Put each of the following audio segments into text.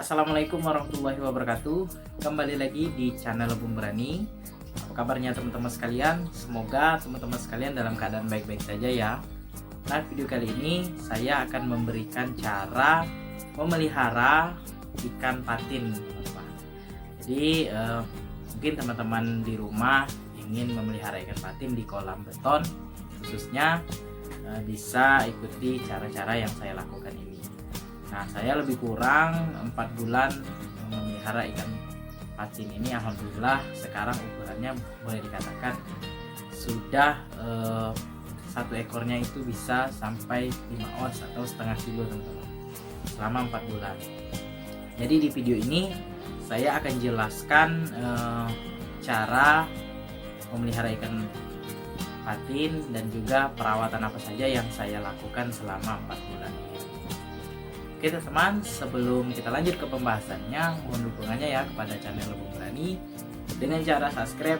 Assalamualaikum warahmatullahi wabarakatuh. Kembali lagi di channel Lebung Berani. Apa kabarnya teman-teman sekalian? Semoga teman-teman sekalian dalam keadaan baik-baik saja ya. Nah, video kali ini saya akan memberikan cara memelihara ikan patin, teman-teman. Jadi mungkin teman-teman di rumah ingin memelihara ikan patin di kolam beton, khususnya bisa ikuti cara-cara yang saya lakukan ini. Nah, saya lebih kurang 4 bulan memelihara ikan patin ini. Alhamdulillah sekarang ukurannya boleh dikatakan sudah satu ekornya itu bisa sampai 5 ons atau setengah kilo, teman-teman, selama 4 bulan. Jadi di video ini saya akan jelaskan cara memelihara ikan patin dan juga perawatan apa saja yang saya lakukan selama 4 bulan ini. Oke teman-teman, sebelum kita lanjut ke pembahasannya, mohon dukungannya ya kepada channel Lebung Berani dengan cara subscribe,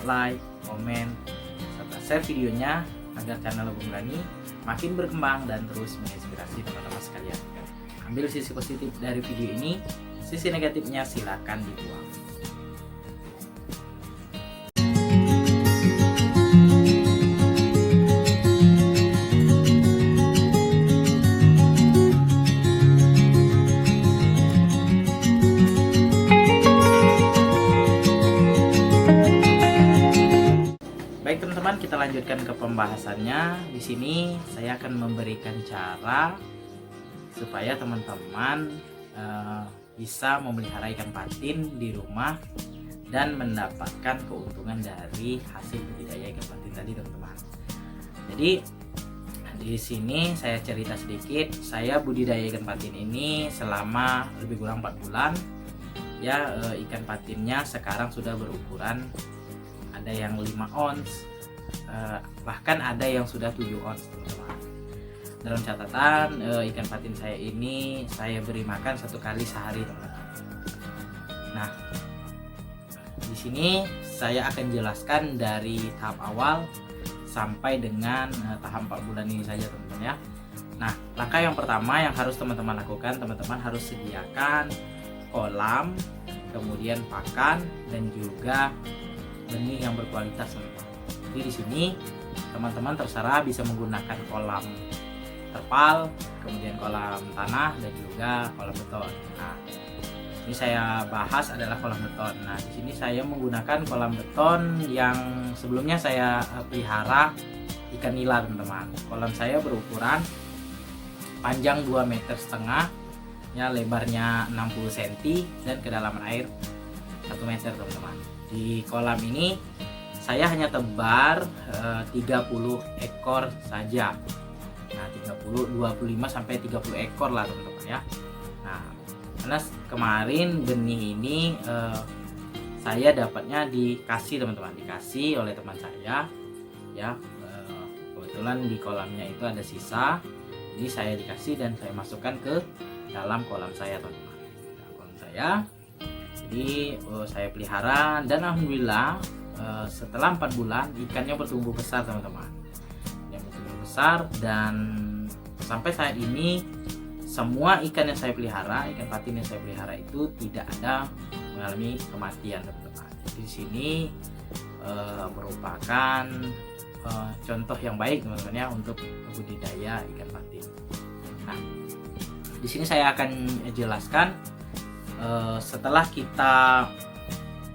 like, komen, serta share videonya agar channel Lebung Berani makin berkembang dan terus menginspirasi teman-teman sekalian. Ambil sisi positif dari video ini, sisi negatifnya silakan dibuang. Baik teman-teman, kita lanjutkan ke pembahasannya. Di sini saya akan memberikan cara supaya teman-teman bisa memelihara ikan patin di rumah dan mendapatkan keuntungan dari hasil budidaya ikan patin tadi, teman-teman. Jadi di sini saya cerita sedikit. Saya budidaya ikan patin ini selama lebih kurang 4 bulan. Ya, ikan patinnya sekarang sudah berukuran, ada yang 5 ons, bahkan ada yang sudah 7 ons, teman-teman. Dalam catatan, ikan patin saya ini saya beri makan 1 kali sehari, teman-teman. Nah, di sini saya akan jelaskan dari tahap awal sampai dengan tahap 4 bulan ini saja, teman-teman ya. Nah, langkah yang pertama yang harus teman-teman lakukan, teman-teman harus sediakan kolam, kemudian pakan dan juga benih yang berkualitas, teman-teman. Jadi di sini teman-teman terserah bisa menggunakan kolam terpal, kemudian kolam tanah dan juga kolam beton. Nah, ini saya bahas adalah kolam beton. Nah, di sini saya menggunakan kolam beton yang sebelumnya saya pelihara ikan nila, teman-teman. Kolam saya berukuran panjang 2,5 meter, ya lebarnya 60 cm dan kedalaman air 1 meter, teman-teman. Di kolam ini saya hanya tebar 30 ekor saja. Nah, 25 sampai 30 ekor lah, teman-teman ya. Nah, karena kemarin benih ini saya dapatnya dikasih, teman-teman, dikasih oleh teman saya ya. Kebetulan di kolamnya itu ada sisa, jadi saya dikasih dan saya masukkan ke dalam kolam saya, teman-teman. Nah, kolam saya, jadi saya pelihara dan alhamdulillah setelah 4 bulan ikannya bertumbuh besar, teman-teman. Yang bertumbuh besar, dan sampai saat ini semua ikan yang saya pelihara, ikan patin yang saya pelihara itu tidak ada mengalami kematian, teman-teman. Di sini merupakan contoh yang baik, teman-teman ya, untuk budidaya ikan patin. Nah, di sini saya akan jelaskan setelah kita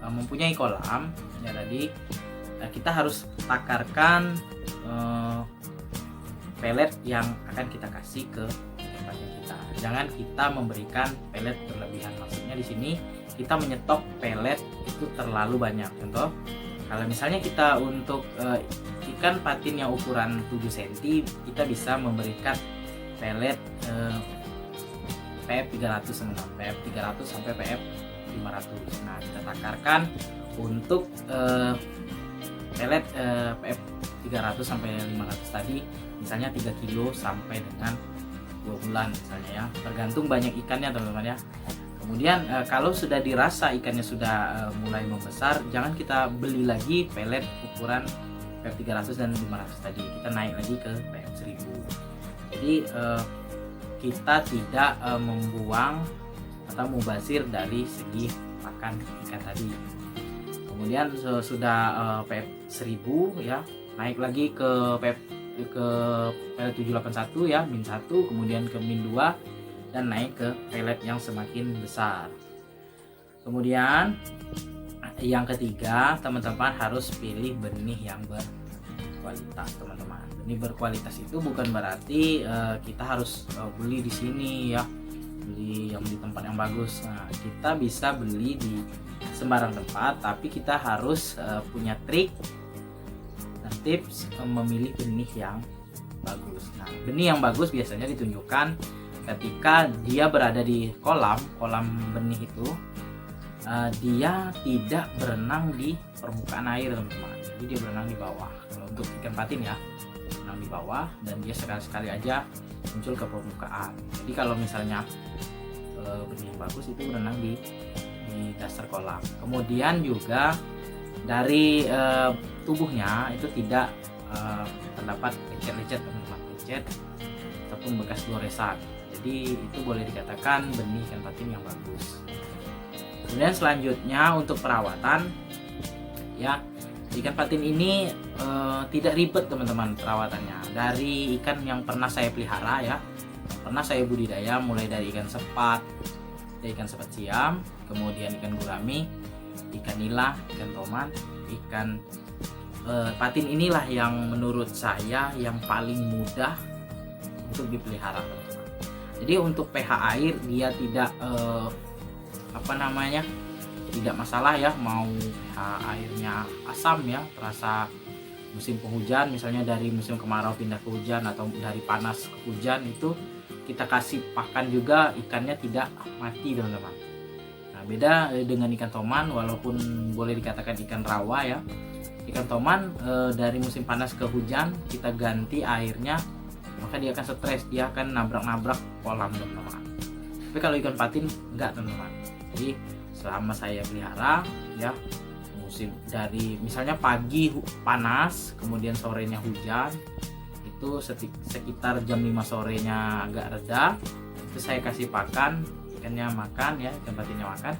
mempunyai kolam ya tadi, kita harus takarkan pelet yang akan kita kasih ke ikan patin kita. Jangan kita memberikan pelet berlebihan. Maksudnya di sini kita menyetok pelet itu terlalu banyak. Contoh, kalau misalnya kita untuk ikan patin yang ukuran 7 cm, kita bisa memberikan pelet PF 300, teman-teman. PF 300 sampai PF 500. Nah, kita takarkan untuk pelet PF 300 sampai 500 tadi, misalnya 3 kilo sampai dengan 2 bulan misalnya ya, tergantung banyak ikannya, teman-teman ya. Kemudian kalau sudah dirasa ikannya sudah mulai membesar, jangan kita beli lagi pelet ukuran PF 300 dan 500 tadi, kita naik lagi ke PF 1000. Jadi kita tidak membuang atau mubazir dari segi pakan ikan tadi. Kemudian sudah PF 1000 ya, naik lagi ke pelet 781 ya, min 1, kemudian ke min 2, dan naik ke pelet yang semakin besar. Kemudian yang ketiga, teman-teman harus pilih benih yang berkualitas, teman-teman. Benih berkualitas itu bukan berarti kita harus beli di sini ya, beli yang di tempat yang bagus. Nah, kita bisa beli di sembarang tempat, tapi kita harus punya trik dan tips memilih benih yang bagus. Nah, benih yang bagus biasanya ditunjukkan ketika dia berada di kolam benih itu. Dia tidak berenang di permukaan air, teman-teman. Jadi dia berenang di bawah. Kalau untuk ikan patin ya, berenang di bawah, dan dia sekali-sekali aja muncul ke permukaan. Jadi kalau misalnya benih yang bagus itu berenang di dasar kolam. Kemudian juga dari tubuhnya itu tidak terdapat lecet-lecet, teman-teman, lecet ataupun bekas goresan. Jadi itu boleh dikatakan benih ikan patin yang bagus. Kemudian selanjutnya untuk perawatan ya, ikan patin ini tidak ribet, teman-teman, perawatannya. Dari ikan yang pernah saya pelihara ya, pernah saya budidaya, mulai dari ikan sepat siam, kemudian ikan gurami, ikan nila, ikan toman, ikan patin inilah yang menurut saya yang paling mudah untuk dipelihara, teman-teman. Jadi untuk pH air dia tidak tidak masalah ya, mau pH airnya asam ya, terasa musim penghujan, misalnya dari musim kemarau pindah ke hujan atau dari panas ke hujan, itu kita kasih pakan juga ikannya tidak mati, teman-teman. Nah, beda dengan ikan toman, walaupun boleh dikatakan ikan rawa ya, ikan toman dari musim panas ke hujan kita ganti airnya, maka dia akan stres, dia akan nabrak-nabrak kolam, teman-teman. Tapi kalau ikan patin enggak, teman-teman. Jadi selama saya pelihara ya, musim dari misalnya pagi panas kemudian sorenya hujan, itu sekitar jam 5 sorenya agak reda, itu saya kasih pakan, ikannya makan ya, ikan patinnya makan.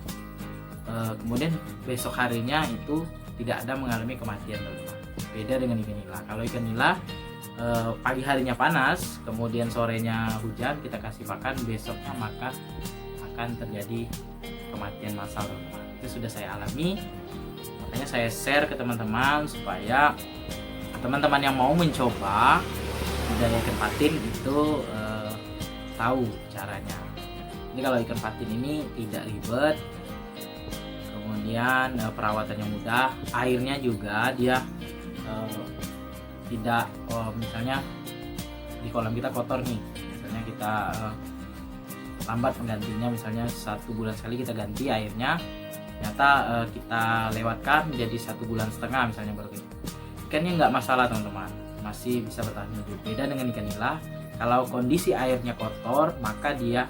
Kemudian besok harinya itu tidak ada mengalami kematian, teman-teman. Beda dengan ikan nila. Kalau ikan nila pagi harinya panas kemudian sorenya hujan, kita kasih pakan, besoknya maka akan terjadi kematian massal, teman-teman. Itu sudah saya alami, makanya saya share ke teman-teman supaya teman-teman yang mau mencoba budidaya ikan patin itu tahu caranya. Jadi kalau ikan patin ini tidak ribet, kemudian perawatannya mudah, airnya juga dia tidak misalnya di kolam kita kotor nih, misalnya kita lambat menggantinya, misalnya 1 bulan sekali kita ganti airnya, ternyata kita lewatkan jadi 1,5 bulan misalnya baru gitu, ikannya nggak masalah, teman-teman, masih bisa bertahan hidup. Beda dengan ikan nila, kalau kondisi airnya kotor maka dia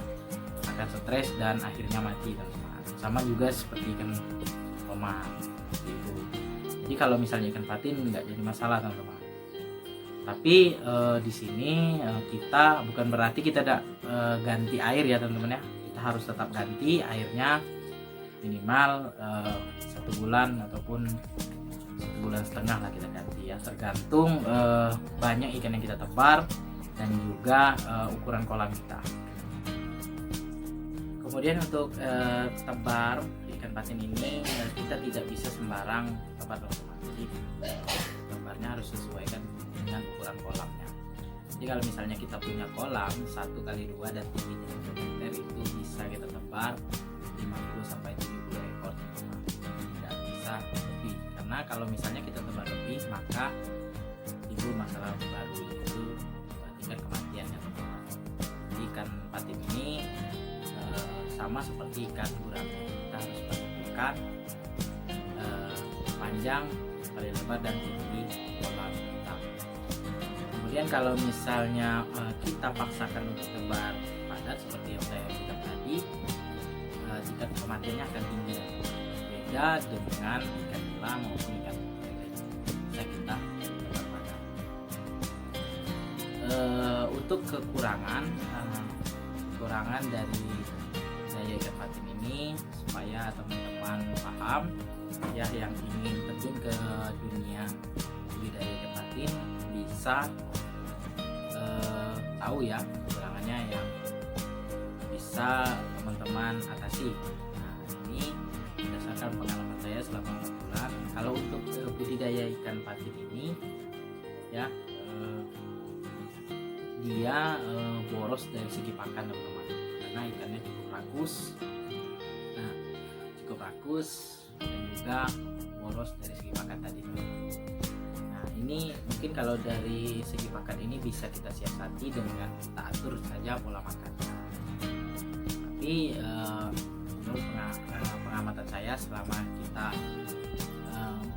akan stres dan akhirnya mati, teman-teman. Sama juga seperti ikan toman gitu. Jadi kalau misalnya ikan patin nggak jadi masalah, teman-teman. Tapi di sini kita bukan berarti kita tidak ganti air ya, teman-teman ya. Kita harus tetap ganti airnya minimal 1 bulan ataupun 1,5 bulan lah kita ganti ya, tergantung banyak ikan yang kita tebar dan juga ukuran kolam kita. Kemudian untuk tebar ikan patin ini kita tidak bisa sembarang tebar, teman-teman. Jadi tebarnya harus sesuaikan dengan ukuran kolamnya. Jadi kalau misalnya kita punya kolam 1x2 dan tingginya 1 meter, itu bisa kita tebar 50 sampai 70 ekor, teman-teman. Tidak bisa lebih, karena kalau misalnya kita tebar lebih maka timbul masalah baru, yaitu tingkat kematiannya, teman-teman. Jadi ikan patin ini sama seperti ikan gurami, kita harus perhatikan panjang, kali lebar, dan tinggi kolam kita. Kemudian kalau misalnya kita paksakan untuk tebar padat seperti yang saya bilang tadi, tingkat kematiannya akan tinggi. Beda dengan ikan nila maupun ikan lele, bisa kita tebar padat. Untuk kekurangan dari budidaya ikan patin ini supaya teman-teman paham ya, yang ingin terjun ke dunia budidaya ikan patin bisa tahu ya kekurangannya yang bisa teman-teman atasi. Nah, ini berdasarkan pengalaman saya selama 4 bulan. Kalau untuk budidaya ikan patin ini ya, dia boros dari segi pakan teman-teman, karena ikannya cukup rakus. Nah, cukup rakus dan juga boros dari segi pakan tadi teman-teman. Nah, ini mungkin kalau dari segi pakan ini bisa kita siasati dengan kita atur saja pola makannya. Tapi menurut pengamatan saya, selama kita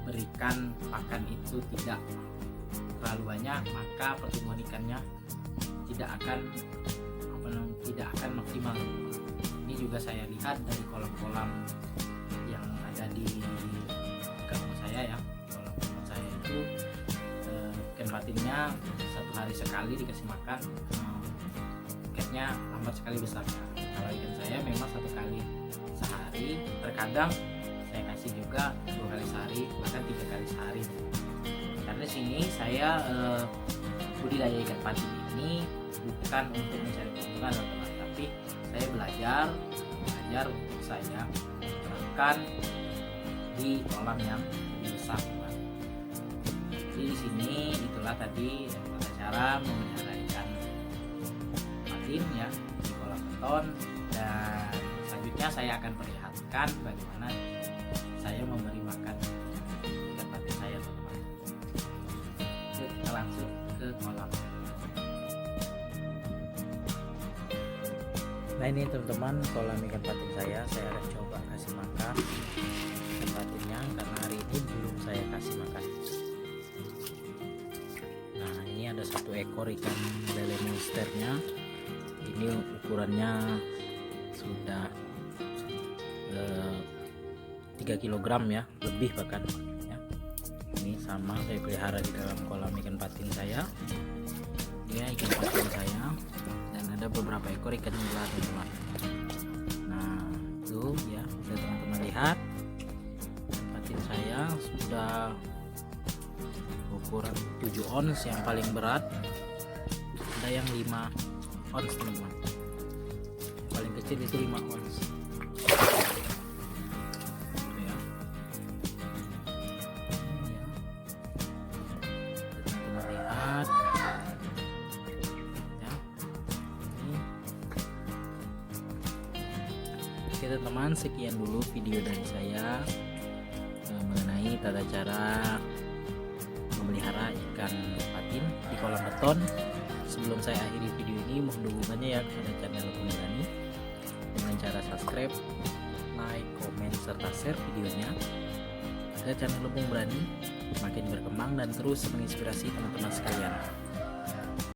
berikan pakan itu tidak terlalu banyak, maka pertumbuhan ikannya tidak akan maksimal. Ini juga saya lihat dari kolam-kolam yang ada di kampung saya ya. Kolam-kolam saya itu ikan patinnya 1 hari sekali dikasih makan, ikannya lambat sekali besarnya. Kalau ikan saya memang 1 kali sehari, terkadang saya kasih juga 2 kali sehari, bahkan 3 kali sehari. Karena sini saya budidaya ikan patin ini bukan untuk mencari keuntungan teman-teman, tapi saya belajar untuk saya terapkan di kolam yang lebih besar teman. Jadi di sini itulah tadi cara memelihara ikan patin ya di kolam beton, dan selanjutnya saya akan perlihatkan bagaimana saya memberi makan ikan patin saya teman-teman. Yuk kita langsung ke kolam. Nah, ini teman-teman kolam ikan patin saya akan coba kasih makan ikan patinnya, karena hari ini belum saya kasih makan. Nah, ini ada 1 ekor ikan lele monsternya. Ini ukurannya sudah 3 kg ya, lebih bahkan ya. Ini sama saya pelihara di dalam kolam ikan patin saya. Ini ikan patin saya, dan ada beberapa ekor ikan nila teman-teman. Nah, itu ya, bisa teman-teman lihat ikan patin saya sudah ukuran 7 ons yang paling berat, ada yang 5 ons teman-teman, paling kecil itu 5 ons ya. Teman-teman lihat ya. Oke teman-teman, sekian dulu video dari saya mengenai tata cara memelihara ikan patin di kolam beton. Sebelum saya akhiri video ini, mohon dukungannya ya kepada channel Lebung Berani dengan cara subscribe, like, komen, serta share videonya agar channel Lebung Berani makin berkembang dan terus menginspirasi teman-teman sekalian.